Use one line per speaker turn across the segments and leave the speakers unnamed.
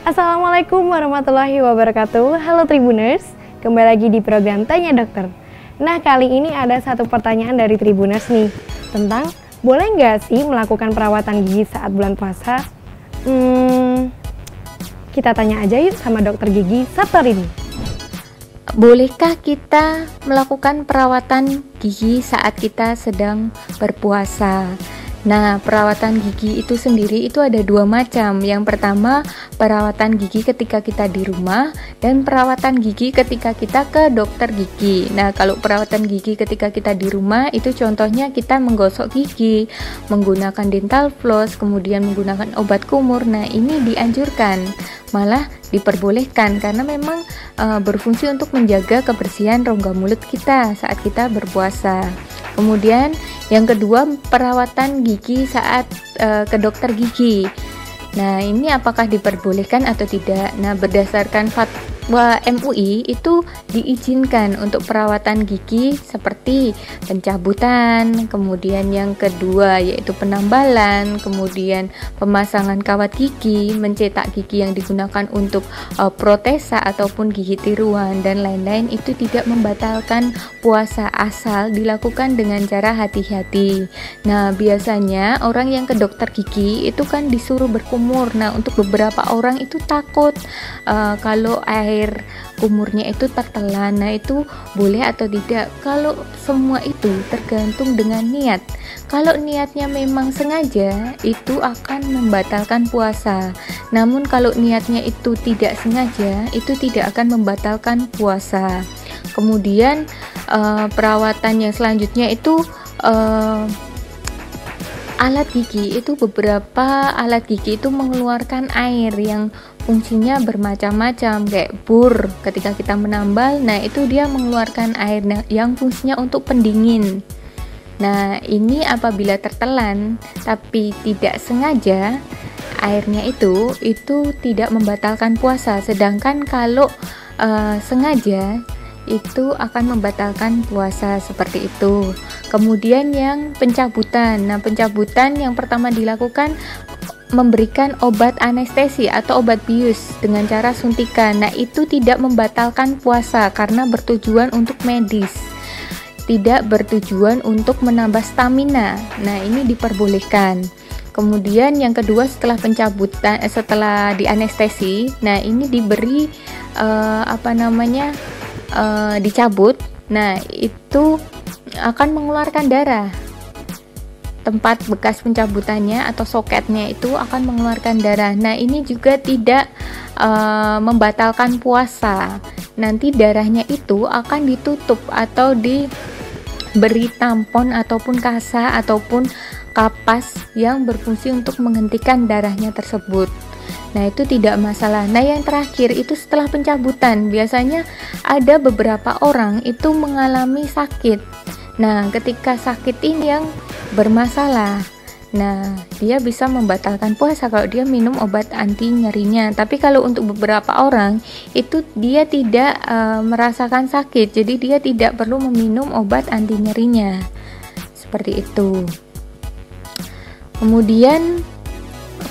Assalamualaikum warahmatullahi wabarakatuh. Halo Tribuners, kembali lagi di program Tanya Dokter. Nah, kali ini ada satu pertanyaan dari Tribuners nih, tentang boleh nggak sih melakukan perawatan gigi saat bulan puasa? Kita tanya aja yuk sama dokter gigi Saptorini.
Bolehkah kita melakukan perawatan gigi saat kita sedang berpuasa? Nah, perawatan gigi itu sendiri itu ada dua macam. Yang pertama, perawatan gigi ketika kita di rumah, dan perawatan gigi ketika kita ke dokter gigi. Nah, kalau perawatan gigi ketika kita di rumah itu contohnya kita menggosok gigi, menggunakan dental floss, kemudian menggunakan obat kumur. Nah, ini dianjurkan, malah diperbolehkan karena memang berfungsi untuk menjaga kebersihan rongga mulut kita saat kita berpuasa. Kemudian yang kedua, perawatan gigi saat ke dokter gigi. Nah, ini apakah diperbolehkan atau tidak? Nah, berdasarkan fatwa MUI itu diizinkan untuk perawatan gigi seperti pencabutan, kemudian yang kedua yaitu penambalan, kemudian pemasangan kawat gigi, mencetak gigi yang digunakan untuk protesa ataupun gigi tiruan dan lain-lain. Itu tidak membatalkan puasa asal dilakukan dengan cara hati-hati. Nah, biasanya orang yang ke dokter gigi itu kan disuruh berkumur. Nah, untuk beberapa orang itu takut kalau air kumurnya itu tertelan. Nah, itu boleh atau tidak? Kalau semua itu tergantung dengan niat. Kalau niatnya memang sengaja, itu akan membatalkan puasa. Namun kalau niatnya itu tidak sengaja, itu tidak akan membatalkan puasa. Kemudian perawatan yang selanjutnya itu alat gigi. Itu beberapa alat gigi itu mengeluarkan air yang fungsinya bermacam-macam, kayak bur ketika kita menambal. Nah, itu dia mengeluarkan air yang fungsinya untuk pendingin. Nah, ini apabila tertelan tapi tidak sengaja, airnya itu tidak membatalkan puasa. Sedangkan kalau sengaja itu akan membatalkan puasa, seperti itu. Kemudian yang pencabutan. Nah, pencabutan yang pertama dilakukan memberikan obat anestesi atau obat bius dengan cara suntikan. Nah, itu tidak membatalkan puasa karena bertujuan untuk medis, tidak bertujuan untuk menambah stamina. Nah, ini diperbolehkan. Kemudian yang kedua, setelah pencabutan, setelah dianestesi, nah ini diberi dicabut. Nah, itu akan mengeluarkan darah. Tempat bekas pencabutannya atau soketnya itu akan mengeluarkan darah. Nah, ini juga tidak membatalkan puasa. Nanti darahnya itu akan ditutup atau diberi tampon ataupun kasa ataupun kapas yang berfungsi untuk menghentikan darahnya tersebut. Nah, itu tidak masalah. Nah, yang terakhir itu setelah pencabutan, biasanya ada beberapa orang itu mengalami sakit. Nah, ketika sakit ini yang bermasalah, nah dia bisa membatalkan puasa kalau dia minum obat anti nyerinya. Tapi kalau untuk beberapa orang itu dia tidak merasakan sakit, jadi dia tidak perlu meminum obat anti nyerinya. Seperti itu. Kemudian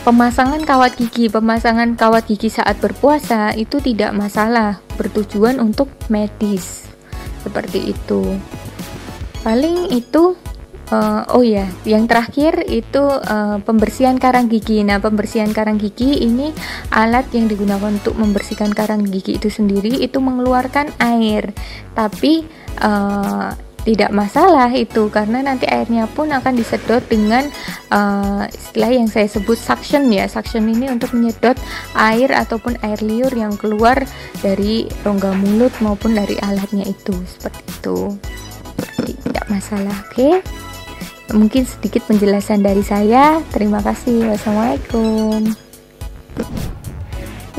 pemasangan kawat gigi. Pemasangan kawat gigi saat berpuasa itu tidak masalah, bertujuan untuk medis. Seperti itu. Paling itu yang terakhir itu pembersihan karang gigi. Nah, pembersihan karang gigi ini alat yang digunakan untuk membersihkan karang gigi itu sendiri, itu mengeluarkan air. Tapi tidak masalah itu, karena nanti airnya pun akan disedot dengan istilah yang saya sebut suction ya. Suction ini untuk menyedot air ataupun air liur yang keluar dari rongga mulut maupun dari alatnya itu, seperti itu. Tidak masalah. Oke. Mungkin sedikit penjelasan dari saya. Terima kasih. Wassalamualaikum.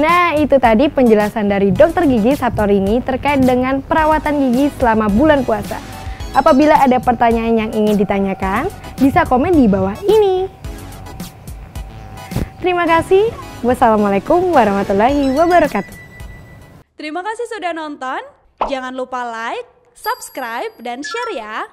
Nah, itu tadi penjelasan dari dokter gigi Saptorini terkait dengan perawatan gigi selama bulan puasa. Apabila ada pertanyaan yang ingin ditanyakan, bisa komen di bawah ini. Terima kasih. Wassalamualaikum warahmatullahi wabarakatuh.
Terima kasih sudah nonton. Jangan lupa like, subscribe, dan share ya.